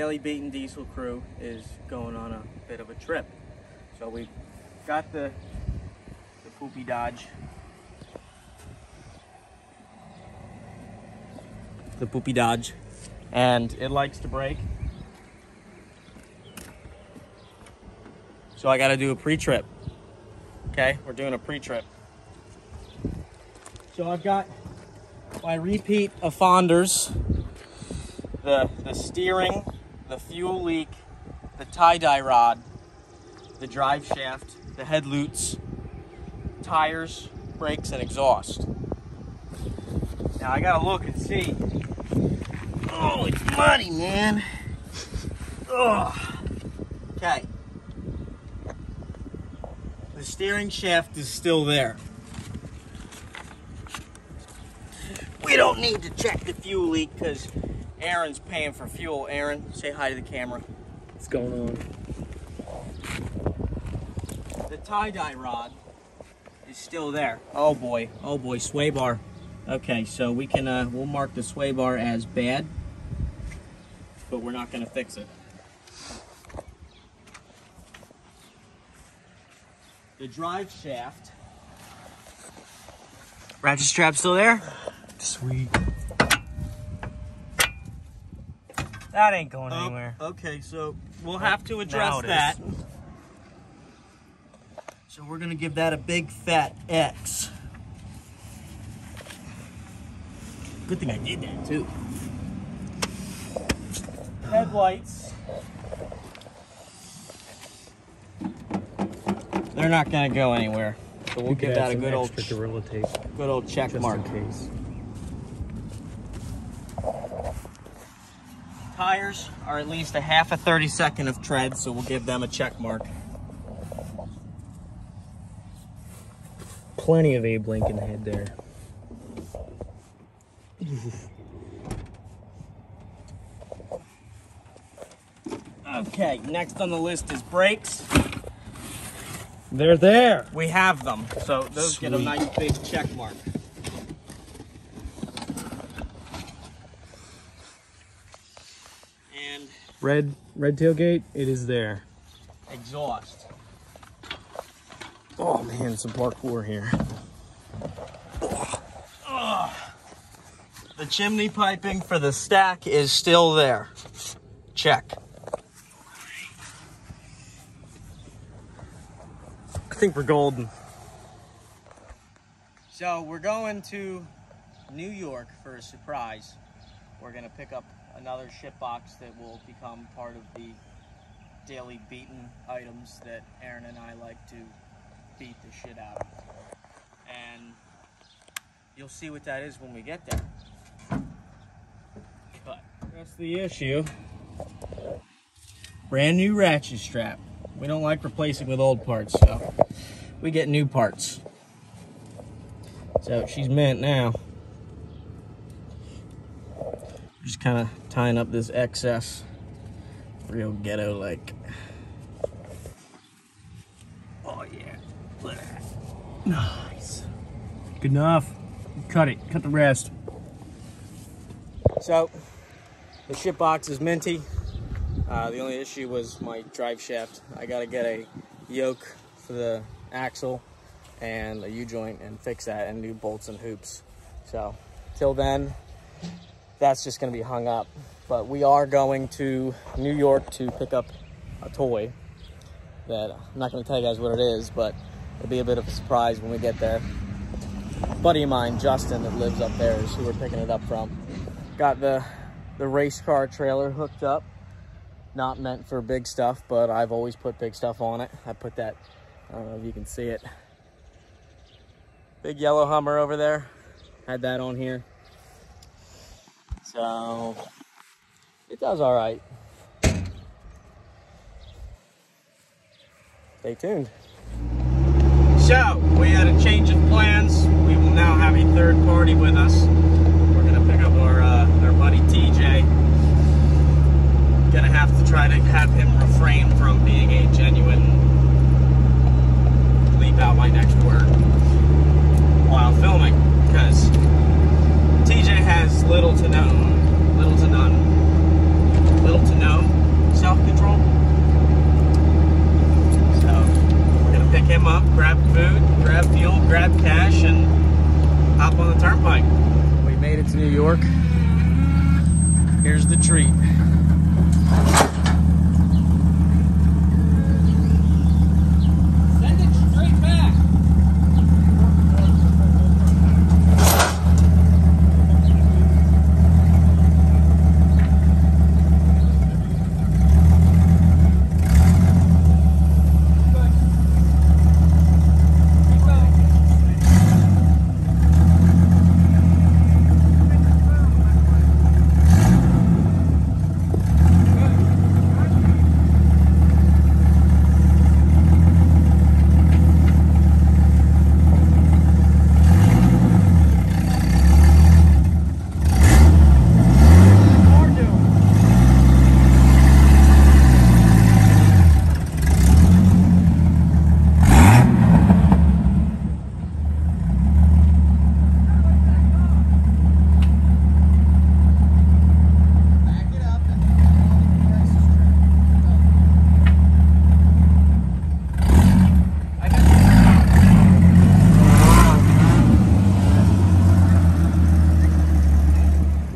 Daily Beaten diesel crew is going on a bit of a trip. So we've got the poopy Dodge. The poopy Dodge. And it likes to brake. So I gotta do a pre-trip. Okay, we're doing a pre-trip. So I've got my repeat offenders, the steering, the fuel leak, the tie-dye rod, the drive shaft, the head loots, tires, brakes, and exhaust. Now I gotta look and see. Oh, it's muddy, man. Oh. Okay. The steering shaft is still there. We don't need to check the fuel leak because Aaron's paying for fuel. Aaron, say hi to the camera. What's going on? The tie-dye rod is still there. Oh boy, sway bar. Okay, so we can we'll mark the sway bar as bad, but we're not going to fix it. The drive shaft. Ratchet strap still there? Sweet. That ain't going anywhere. Okay, so we'll have to address that. So we're gonna give that a big fat X. Good thing I did that too. Headlights. They're not gonna go anywhere. So we'll give that a good old Gorilla Tape. Good old check mark. Just in case. Tires are at least a half a 32nd of tread, so we'll give them a check mark. Plenty of Abe Lincoln head there. Okay, next on the list is brakes. They're there. We have them, so those get a nice big check mark. And Red tailgate, it is there. exhaust. Oh man, some parkour here. The chimney piping for the stack is still there. Check. I think we're golden. So we're going to New York for a surprise. We're gonna pick up another ship box that will become part of the Daily Beaten items that Aaron and I like to beat the shit out of. And you'll see what that is when we get there. But that's the issue. Brand new ratchet strap. We don't like replacing with old parts, so we get new parts. So she's mint now. Just kind of tying up this excess. Real ghetto like. Oh yeah, look at that. Nice. Good enough. Cut it. Cut the rest. So the ship box is minty. The only issue was my drive shaft. I gotta get a yoke for the axle and a U-joint and fix that, and new bolts and hoops. So till then, that's just gonna be hung up. But we are going to New York to pick up a toy that I'm not gonna tell you guys what it is, but it'll be a bit of a surprise when we get there. A buddy of mine, Justin, that lives up there, is who we're picking it up from. Got the race car trailer hooked up. Not meant for big stuff, but I've always put big stuff on it. I put that, I don't know if you can see it. Big yellow Hummer over there. Had that on here. So, it does all right. Stay tuned. So, we had a change of plans. We will now have a third party with us. We're gonna pick up our buddy TJ. Gonna have to try to have him refrain from being a genuine, bleep out my next word, while filming, because TJ has little to none grab cash and hop on the turnpike. We made it to New York. Here's the treat. Send it straight back.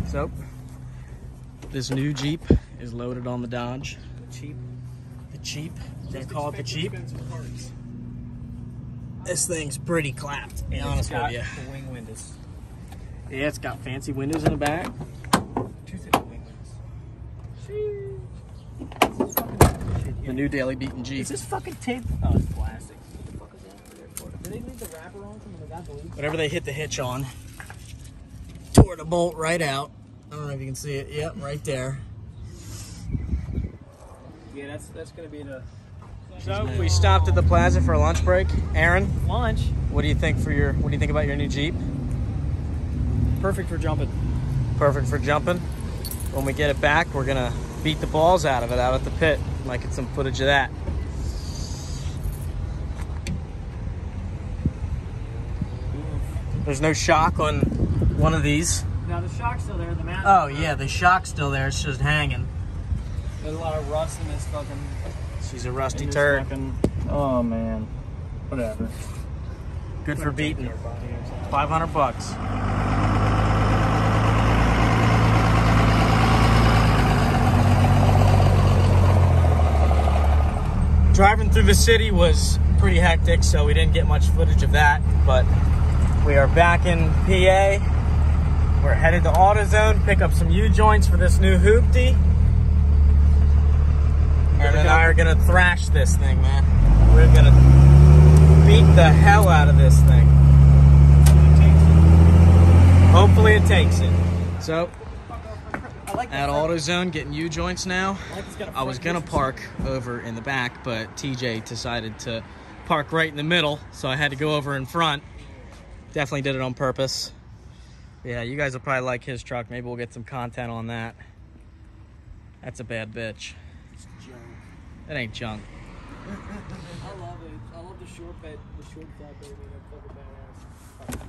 So, this new Jeep is loaded on the Dodge. The Jeep. They call it the Jeep. This thing's pretty clapped, to be honest with you. The wing windows. Yeah, it's got fancy windows in the back. Two set of wing windows. The new Daily Beaten Jeep. Is this fucking tape? Oh, it's plastic. What the fuck is that there for? Did they leave the wrapper on from when they got the leaf? Whatever they hit the hitch on, tore the bolt right out. I don't know if you can see it. Yep, right there. Yeah, that's gonna be the So we stopped at the plaza for a lunch break. Aaron, lunch. what do you think about your new Jeep? Perfect for jumping. Perfect for jumping. When we get it back, we're gonna beat the balls out of it out at the pit. Might get some footage of that. There's no shock on one of these. Now the shock's still there. The mat. Oh yeah, the shock's still there. It's just hanging. There's a lot of rust in this fucking. She's a rusty turd. Oh man. Whatever. Good for beating. $500. Driving through the city was pretty hectic, so we didn't get much footage of that, but we are back in PA. We're headed to AutoZone, pick up some U-joints for this new hoopty. Aaron and I are gonna thrash this thing, man. We're gonna beat the hell out of this thing. Hopefully it takes it. So, at AutoZone, getting U-joints now. I was gonna park over in the back, but TJ decided to park right in the middle, so I had to go over in front. Definitely did it on purpose. Yeah, you guys will probably like his truck. Maybe we'll get some content on that. That's a bad bitch. It's junk. It ain't junk. I love it. I love the short fat baby. That fucking badass.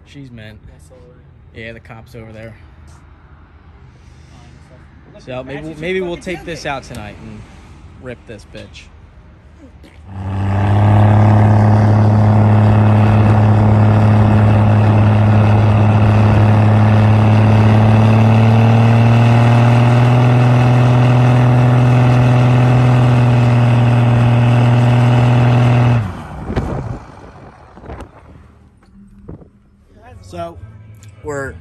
She's meant. That's all right. Yeah, the cop's over there. So maybe we'll take this out tonight and rip this bitch. So we're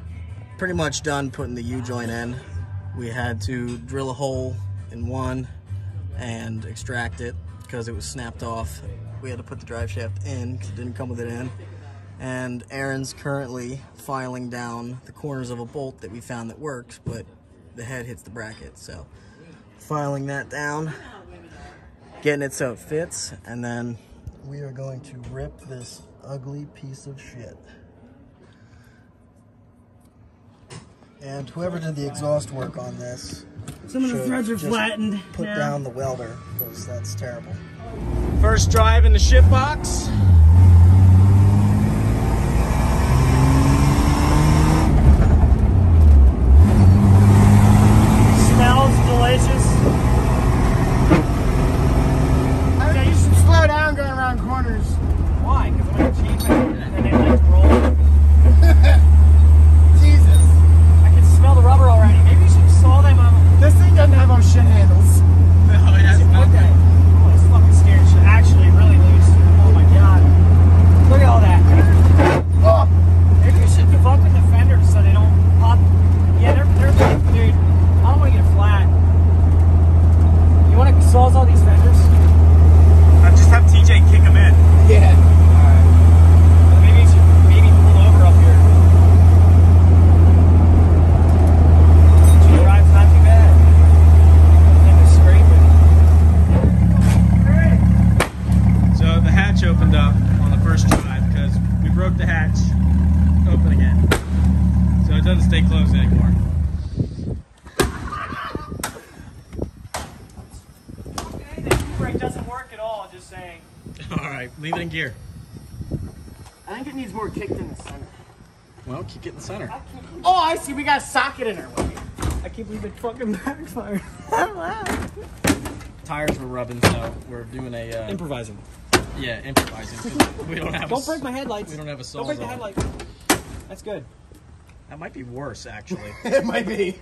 pretty much done putting the U-joint in. We had to drill a hole in one and extract it because it was snapped off. We had to put the drive shaft in because it didn't come with it in. And Aaron's currently filing down the corners of a bolt that we found that works, but the head hits the bracket. So filing that down, getting it so it fits, and then we are going to rip this ugly piece of shit. And whoever did the exhaust work on this, some of the threads are flattened. Put down the welder, because that's terrible. First drive in the ship box. Smells delicious. Yeah, you should slow down going around corners. Why? Because I'm cheap. flip the hatch, open again. So it doesn't stay closed anymore. Okay, the brake doesn't work at all, just saying. Alright, leave it in gear. I think it needs more kick in the center. Well, kick it in the center. Oh, I see. We got a socket in our way. I can't believe it fucking backfired. Tires were rubbing, so we're doing a... Improvising. Yeah, improvising. We don't have Don't break my headlights. We don't have a Don't break the sawzall. headlights. That's good. That might be worse, actually. It might be.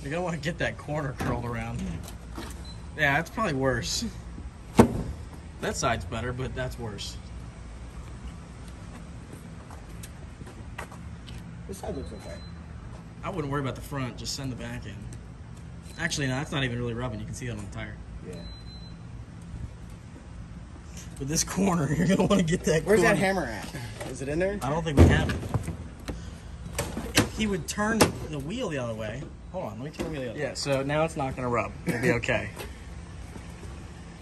You're gonna want to get that corner curled around. Yeah, that's probably worse. That side's better, but that's worse. This side looks okay. I wouldn't worry about the front, just send the back in. Actually, no, that's not even really rubbing. You can see that on the tire. Yeah. But this corner, you're gonna want to get that Where's corner. that hammer at? Is it in there? I don't think we have it. If he would turn the wheel the other way. Hold on, let me turn the wheel the other way. Yeah, so now it's not gonna rub. It'll be okay.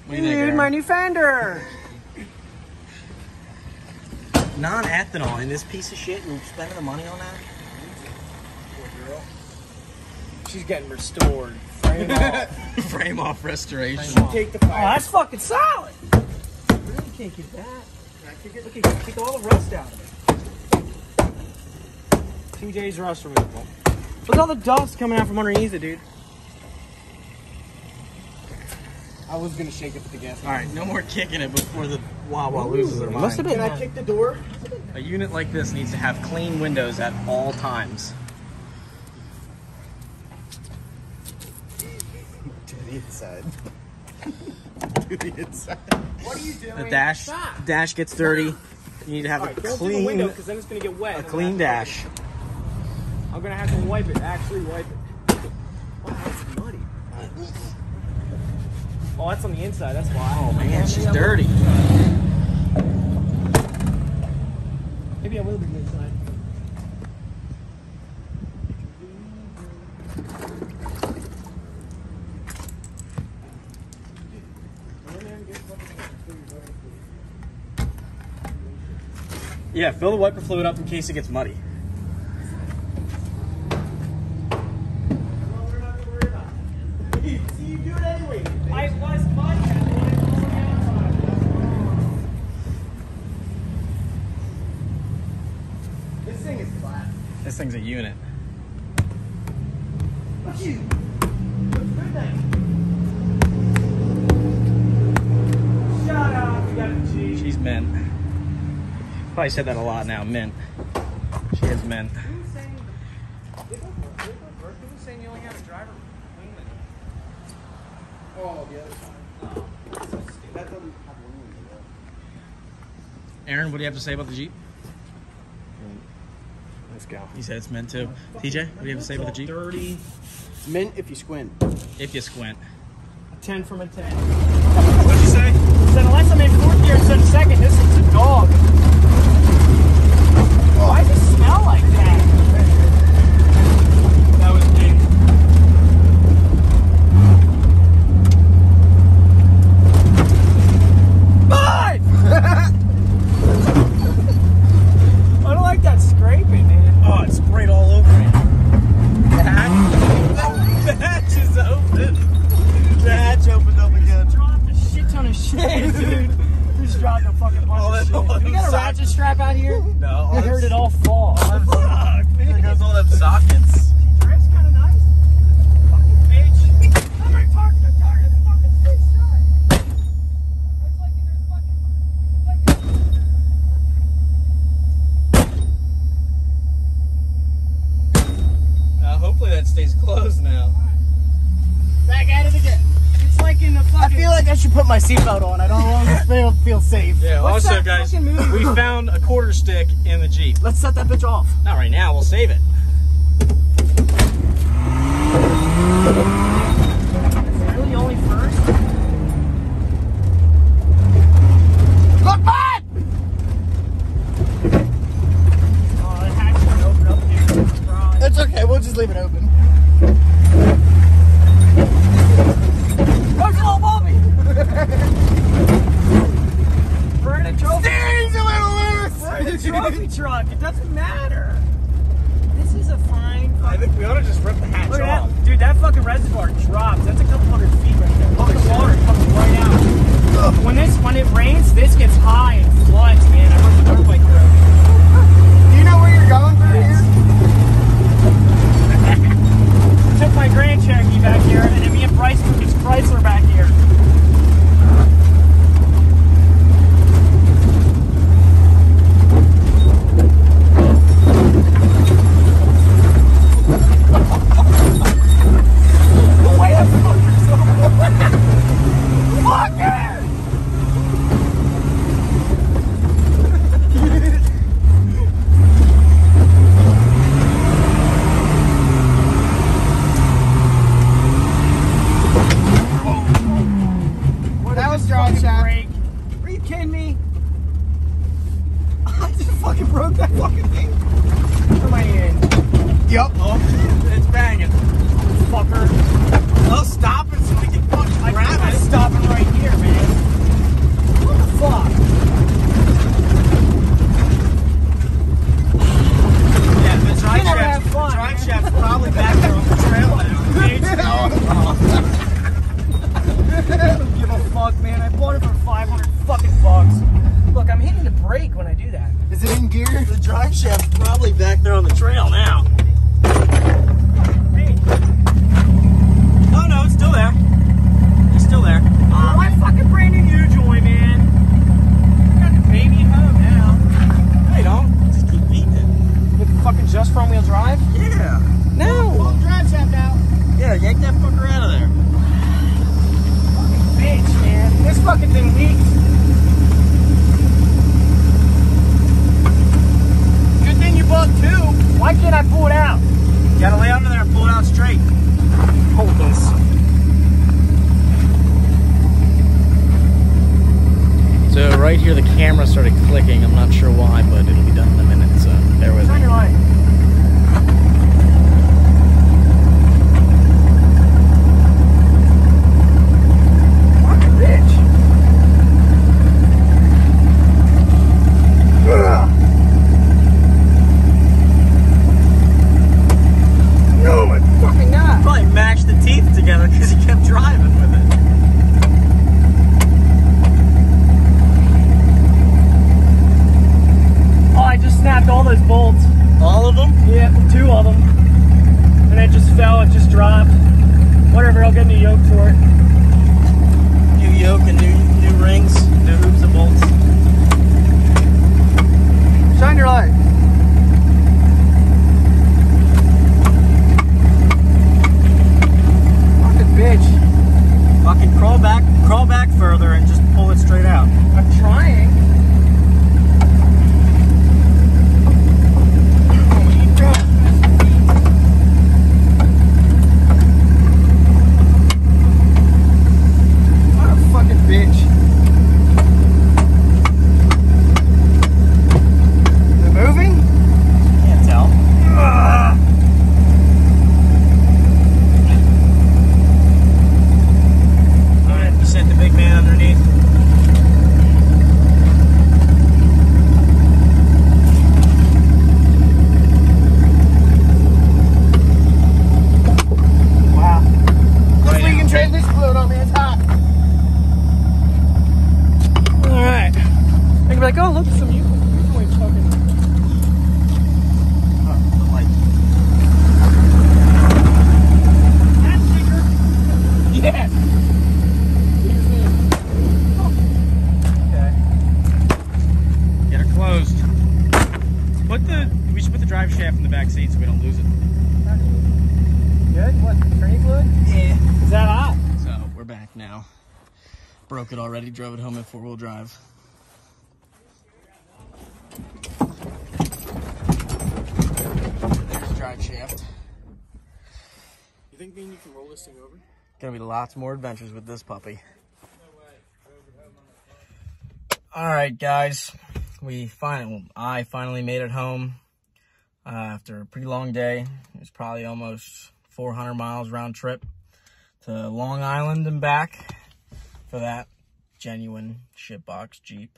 What do you think, Aaron? my new fender. Non-ethanol in this piece of shit, you're spending the money on that? Poor girl. She's getting restored. Frame off. Frame off restoration. Take the fire. Oh, that's fucking solid. Really can't get that. Look at take all the rust out of it. 2 days rust removal. Look at all the dust coming out from underneath it, dude. I was gonna shake it with the gas. All right, no more kicking it before the Wawa loses their mind. Must have been. Can I kick the door? A unit like this needs to have clean windows at all times. To the inside. To the inside. What are you doing? The dash gets dirty. You need to have a clean window because then it's gonna get wet. a clean dash. I'm gonna have to wipe it. Actually wipe it. Wow, that's muddy. Oh, that's on the inside. That's why. Oh man, she's dirty. Maybe I will be inside. Yeah, fill the wiper fluid up in case it gets muddy. Well, we're not gonna worry about it. See, you do it anyway. I was mud. This thing is flat. This thing's a unit. Look you. Looks good then. Shut up. You got a G. She's mint. Probably said that a lot now. Mint. She is mint. Who was saying? Who was saying you only have a driver wing it? Oh, the other side. That doesn't have one wing. Aaron, what do you have to say about the Jeep? Let's go. You said it's mint too. TJ, what do you have to say about the Jeep? Dirty. It's mint if you squint. If you squint. A 10 from a 10. What'd you say? So unless I'm in fourth gear instead of second, this is a dog. Why does it smell like that? That was me. I don't like that scraping, man. Oh, it sprayed all over me. The hatch is open. The hatch opened up again. Dropped a shit ton of shit, dude. Just dropped a fucking bunch of shit. Do we got a ratchet strap out here? No. I heard it all fall. Fuck, there goes all them sockets. That's kind of nice. Fucking bitch. I'm already talking to tired of the fucking big shot. It's like in this fucking... Hopefully that stays closed now. Back at it again. It's like in the fucking... I feel like I should put my seatbelt on. I don't longer feel safe. Yeah, What's also that guys, fucking movie? we found a quarter stick in the Jeep. Let's set that bitch off. Not right now, we'll save it. Really only first? Look back! Oh, the hatch won't open up again. It's okay, we'll just leave it open. There's a little Bobby! Brandon drove. Steering's a little loose! Brandon drove Money truck. It doesn't matter. This is a fine. I think we ought to just rip the hatch off. That. Dude, that fucking reservoir drops. That's a couple hundred feet right there. Look, the water comes right out. When it rains, this gets high and floods, man. I rode the turnpike through. Do you know where you're going through here? Took my Grand Cherokee back here, and then me and Bryce took his Chrysler back here. Right here, the camera started clicking. I'm not sure why, but it'll be done in a minute, so bear with me. Turn your light. Fucking bitch. No, my fucking God. Probably mashed the teeth together because he kept driving with it. I just snapped all those bolts. All of them? Yeah, 2 of them. And it just fell, it just dropped. Whatever, I'll get a new yoke for it. New yoke and new rings, new hoops and bolts. Shine your light. Fucking bitch. Fucking crawl back further and just pull it straight out. I'm trying. Like, oh, look, some you fucking. The light. That's bigger. Yes. Okay. Get her closed. We should put the drive shaft in the back seat so we don't lose it. Good? What? Training fluid? Yeah. Is that hot? So we're back now. Broke it already. Drove it home in 4-wheel drive. Drive shaft. You think you can roll this thing over? Gonna be lots more adventures with this puppy. All right, guys, I finally made it home after a pretty long day. It was probably almost 400 miles round trip to Long Island and back for that genuine shitbox Jeep.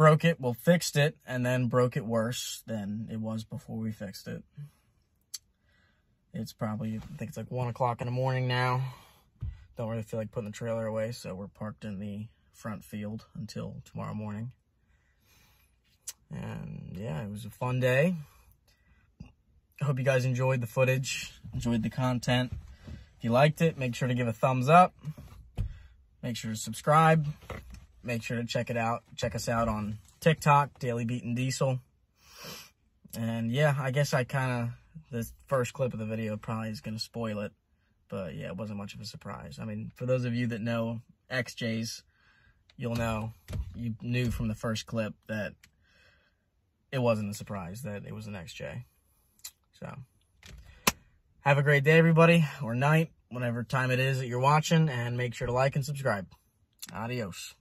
broke it, well, fixed it, and then broke it worse than it was before we fixed it. It's probably, I think it's like 1 o'clock in the morning now. Don't really feel like putting the trailer away, so we're parked in the front field until tomorrow morning. And yeah, it was a fun day. I hope you guys enjoyed the footage, enjoyed the content. If you liked it, make sure to give a thumbs up. Make sure to subscribe. Make sure to check us out on TikTok, Daily Beatin' Diesel. And yeah, I guess the first clip of the video probably is going to spoil it. But yeah, it wasn't much of a surprise. I mean, for those of you that know XJs, you'll know, you knew from the first clip that it wasn't a surprise that it was an XJ. So, have a great day, everybody, or night, whatever time it is that you're watching, and make sure to like and subscribe. Adios.